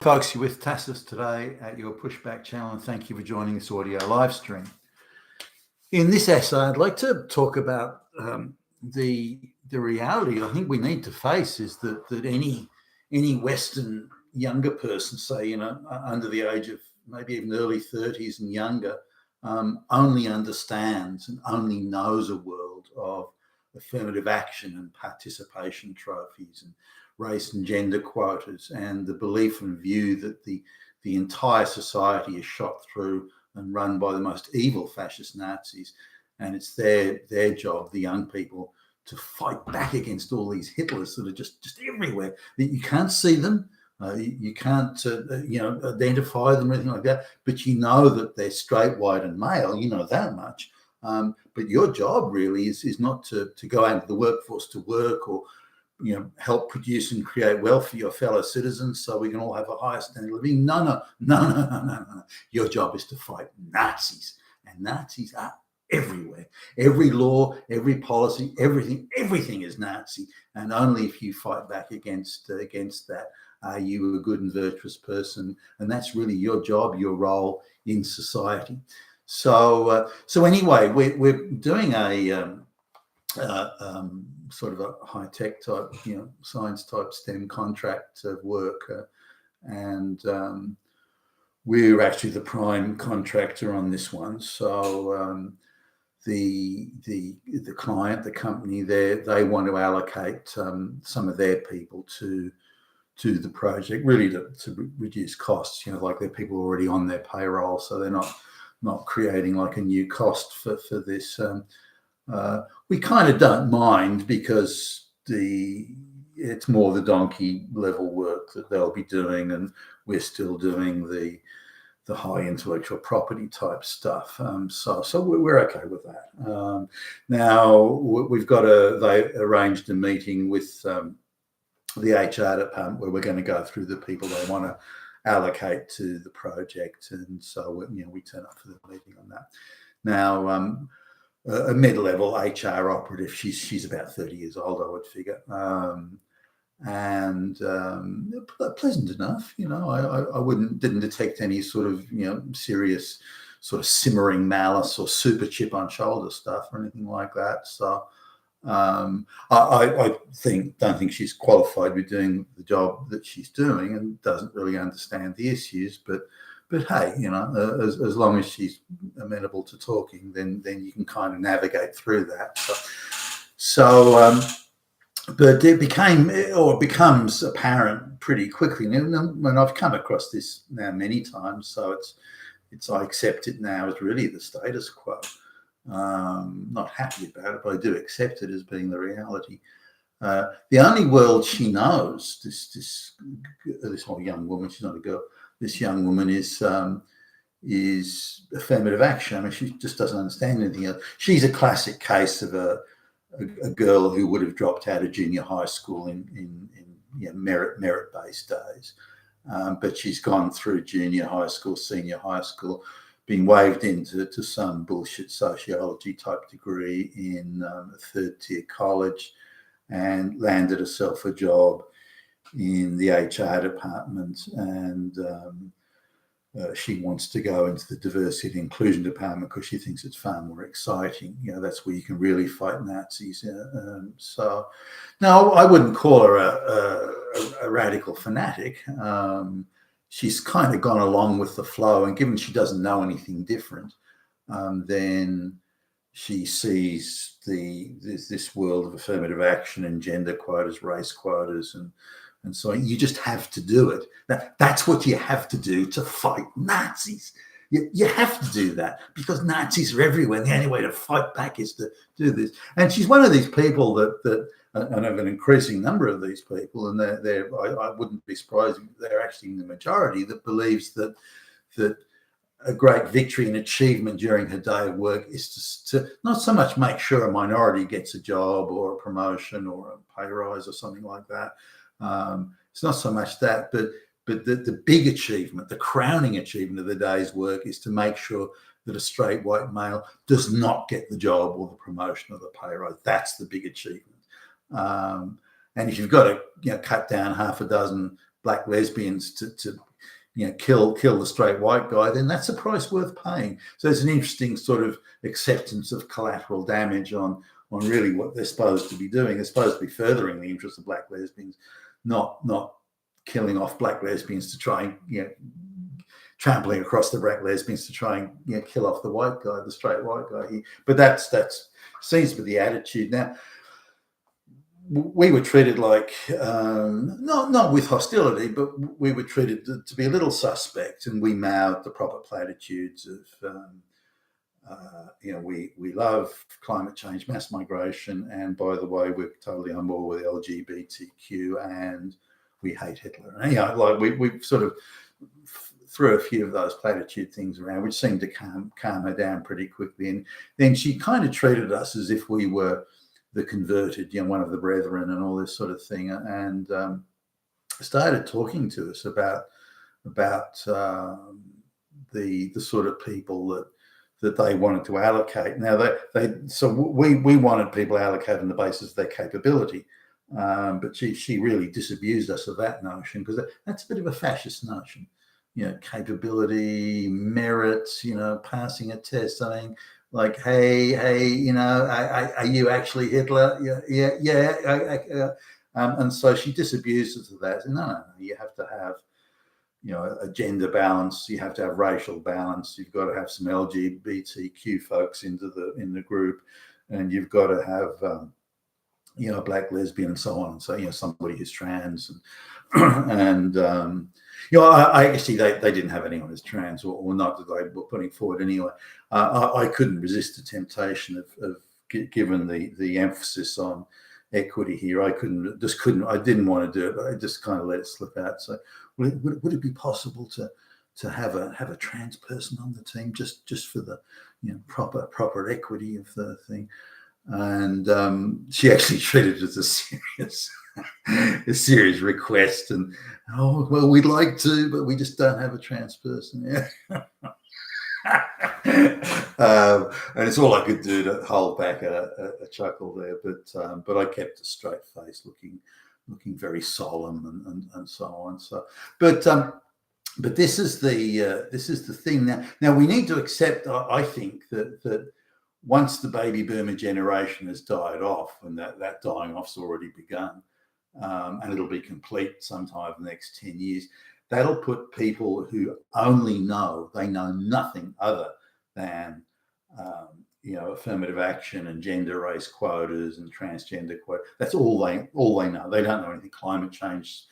Folks, you're with Tassus today at your Pushback channel, and thank you for joining this audio live stream. In this essay, I'd like to talk about the reality I think we need to face is that any Western younger person, say, under the age of maybe even early 30s and younger, only understands and only knows a world of affirmative action and participation trophies and race and gender quotas, and the belief and view that the entire society is shot through and run by the most evil fascist Nazis, and it's their job, the young people, to fight back against all these Hitlers that are just everywhere. You can't see them, you can't identify them or anything like that, but you know that they're straight, white, and male. You know that much. But your job really is not to go out into the workforce to work or help produce and create wealth for your fellow citizens so we can all have a higher standard of living. No. Your job is to fight Nazis, and Nazis are everywhere. Every law, every policy, everything is Nazi, and only if you fight back against that are you a good and virtuous person, and that's really your job, your role in society. So anyway, we're doing a sort of a high-tech type, science type STEM contract of work, and we're actually the prime contractor on this one. So the client, the company, they want to allocate some of their people to the project, really to reduce costs. Like they're people already on their payroll, so they're not creating like a new cost for this. We kind of don't mind because it's more the donkey level work that they'll be doing, and we're still doing the high intellectual property type stuff. So we're okay with that. Now we've got they arranged a meeting with the HR department where we're going to go through the people they want to allocate to the project, and so we turn up for the meeting on that. Now. A mid-level HR operative. She's about 30 years old, I would figure, and pleasant enough. I didn't detect any sort of serious sort of simmering malice or super chip on shoulder stuff or anything like that. So I don't think she's qualified with doing the job that she's doing and doesn't really understand the issues, but hey, as long as she's amenable to talking, then you can kind of navigate through that. But it becomes apparent pretty quickly. And I've come across this now many times, so I accept it now as really the status quo. Not happy about it, but I do accept it as being the reality. The only world she knows, this whole young woman, she's not a girl. This young woman is affirmative action. I mean, she just doesn't understand anything else. She's a classic case of a girl who would have dropped out of junior high school in merit-based days, but she's gone through junior high school, senior high school, been waved into some bullshit sociology type degree in a third-tier college, and landed herself a job in the HR department, and she wants to go into the diversity and inclusion department because she thinks it's far more exciting. That's where you can really fight Nazis. So, no, I wouldn't call her a radical fanatic. She's kind of gone along with the flow, and given she doesn't know anything different, then she sees this world of affirmative action and gender quotas, race quotas, and so you just have to do it. That's what you have to do to fight Nazis. You have to do that because Nazis are everywhere. And the only way to fight back is to do this. And she's one of these people that and I have an increasing number of these people, and I wouldn't be surprised if they're actually in the majority, that believes that a great victory and achievement during her day of work is to not so much make sure a minority gets a job or a promotion or a pay rise or something like that. It's not so much that, but the big achievement, the crowning achievement of the day's work is to make sure that a straight white male does not get the job or the promotion or the pay rise. That's the big achievement. And if you've got to cut down half a dozen black lesbians to kill the straight white guy, then that's a price worth paying. So it's an interesting sort of acceptance of collateral damage on really what they're supposed to be doing. They're supposed to be furthering the interests of black lesbians, not killing off black lesbians to try and trampling across the black lesbians to try and kill off the white guy, the straight white guy. But that seems to be the attitude now. We were treated like not with hostility, but we were treated to be a little suspect, and we mouthed the proper platitudes of we love climate change, mass migration, and by the way, we're totally on board with LGBTQ, and we hate Hitler. And, we sort of threw a few of those platitude things around, which seemed to calm her down pretty quickly. And then she kind of treated us as if we were the converted, one of the brethren, and all this sort of thing, and started talking to us about the sort of people that they wanted to allocate. Now we wanted people allocated on the basis of their capability, but she really disabused us of that notion, because that's a bit of a fascist notion. Capability, merit, passing a test. I mean, like, hey, are you actually Hitler? Yeah. And so she disabuses of that. No, you have to have, a gender balance. You have to have racial balance. You've got to have some LGBTQ folks in the group, and you've got to have, black lesbian and so on. So, somebody who's trans and I actually they didn't have anyone as trans, or not that they were putting forward anyway. I couldn't resist the temptation of given the emphasis on equity here. I didn't want to do it, but I just kind of let it slip out. So would it be possible to have a trans person on the team just for the proper equity of the thing? And she actually treated it as a serious request, and well, we'd like to, but we just don't have a trans person. And it's all I could do to hold back a chuckle there, but I kept a straight face, looking very solemn and so on. So, but this is the thing now. We need to accept, I think, that once the baby boomer generation has died off, and that dying off's already begun, and it'll be complete sometime in the next 10 years, that'll put people who only know nothing other than affirmative action and gender race quotas and transgender quotas. That's all they know. They don't know anything climate change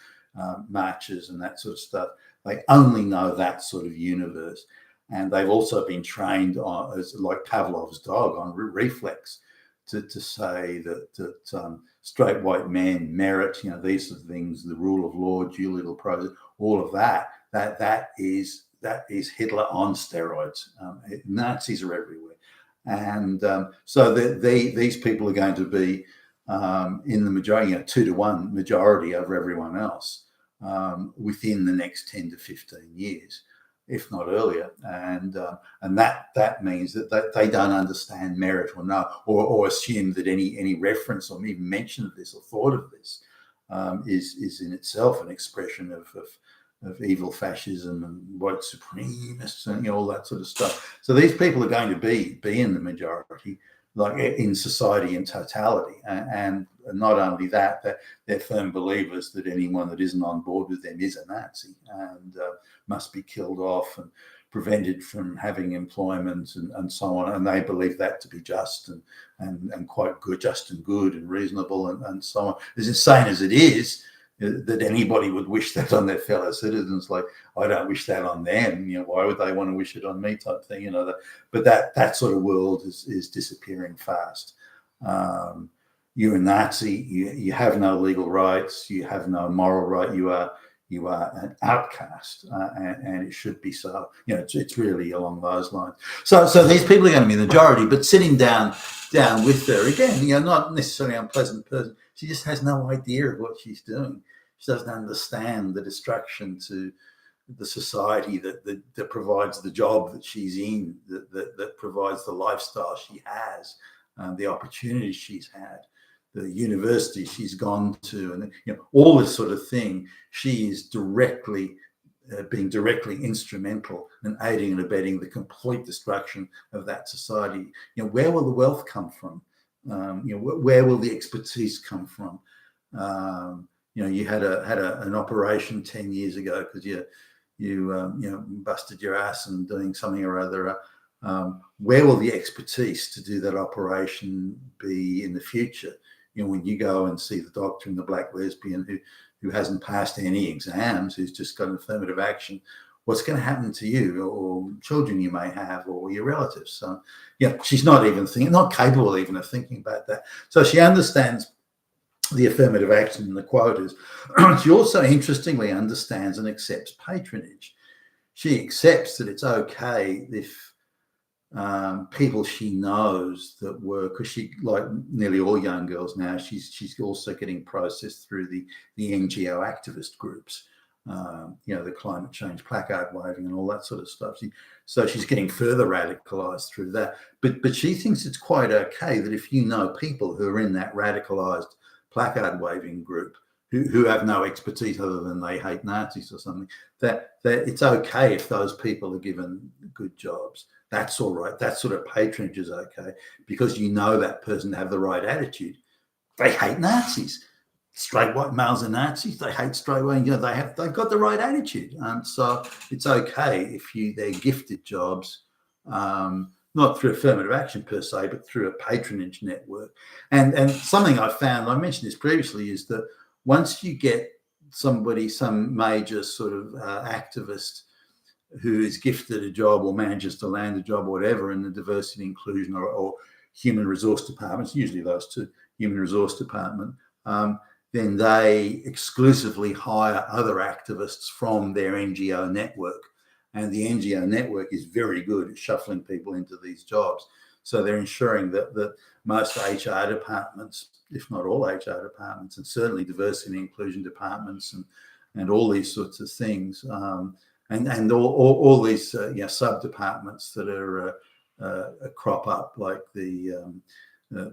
marches and that sort of stuff. They only know that sort of universe. And they've also been trained on, as like Pavlov's dog, on reflex to say that straight white men merit, these sort of things, the rule of law, due legal process, all of that is Hitler on steroids. Nazis are everywhere, and so these people are going to be in the majority, 2-to-1 majority over everyone else within the next 10 to 15 years. If not earlier, and that means that they don't understand merit or assume that any reference or even mention of this or thought of this is in itself an expression of evil fascism and white supremacists and all that sort of stuff. So these people are going to be in the majority, like in society in totality, and not only that, they're firm believers that anyone that isn't on board with them is a Nazi and must be killed off and prevented from having employment and so on. And they believe that to be just and quite good, just and good and reasonable and so on. As insane as it is, that anybody would wish that on their fellow citizens. Like, I don't wish that on them. Why would they want to wish it on me? Type thing. But that sort of world is disappearing fast. You're a Nazi. You have no legal rights. You have no moral right. You are an outcast, and it should be so. It's really along those lines. So these people are going to be the majority. But sitting down with her again, not necessarily an unpleasant person. She just has no idea of what she's doing. She doesn't understand the destruction to the society that provides the job that she's in, that provides the lifestyle she has, the opportunities she's had, university she's gone to, and all this sort of thing. She is being directly instrumental in aiding and abetting the complete destruction of that society. Where will the wealth come from? Where will the expertise come from? You had an operation 10 years ago because you busted your ass and doing something or other. Where will the expertise to do that operation be in the future? When you go and see the doctor and the black lesbian who hasn't passed any exams, who's just got an affirmative action, what's going to happen to you or children you may have or your relatives? So, she's not capable even of thinking about that. So she understands the affirmative action and the quotas. She also, interestingly, understands and accepts patronage. She accepts that it's okay if people she knows that were, because she, like nearly all young girls now, she's also getting processed through the NGO activist groups, the climate change placard waving and all that sort of stuff. So she's getting further radicalized through that. But she thinks it's quite okay that if you know people who are in that radicalized placard waving group who have no expertise other than they hate Nazis or something, that it's okay if those people are given good jobs. That's all right. That sort of patronage is okay because you know that person to have the right attitude. They hate Nazis. Straight white males are Nazis. They hate straight white. They've got the right attitude. So it's okay if they're gifted jobs, not through affirmative action per se, but through a patronage network. And something I found, I mentioned this previously, is that once you get some major sort of activist who is gifted a job or manages to land a job or whatever in the diversity and inclusion or human resource departments, usually those two, human resource department, then they exclusively hire other activists from their NGO network. And the NGO network is very good at shuffling people into these jobs. So they're ensuring that most HR departments, if not all HR departments, and certainly diversity and inclusion departments and all these sorts of things, and all these sub-departments that are crop up, like the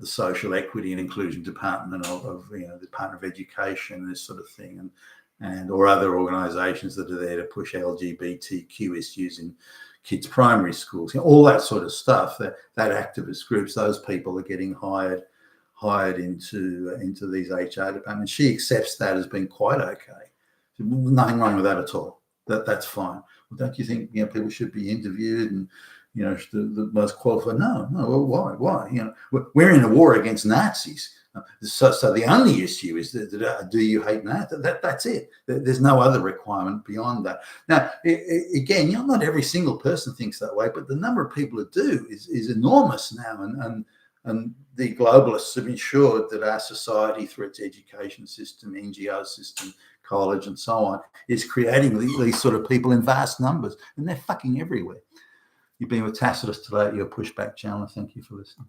social equity and inclusion department of the Department of Education, this sort of thing, and or other organisations that are there to push LGBTQ issues in kids' primary schools, all that sort of stuff. That activist groups, those people are getting hired into these HR departments. She accepts that as being quite okay. Nothing wrong with that at all. That's fine. Well, don't you think people should be interviewed and the most qualified? No. Well, why? We're in a war against Nazis. So the only issue is that do you hate Nazis? That's it. There's no other requirement beyond that. Now, again, not every single person thinks that way, but the number of people that do is enormous now, and the globalists have ensured that our society, through its education system, NGO system, college, and so on, is creating these sort of people in vast numbers, and they're fucking everywhere. You've been with Tacitus today at your Pushback channel. Thank you for listening.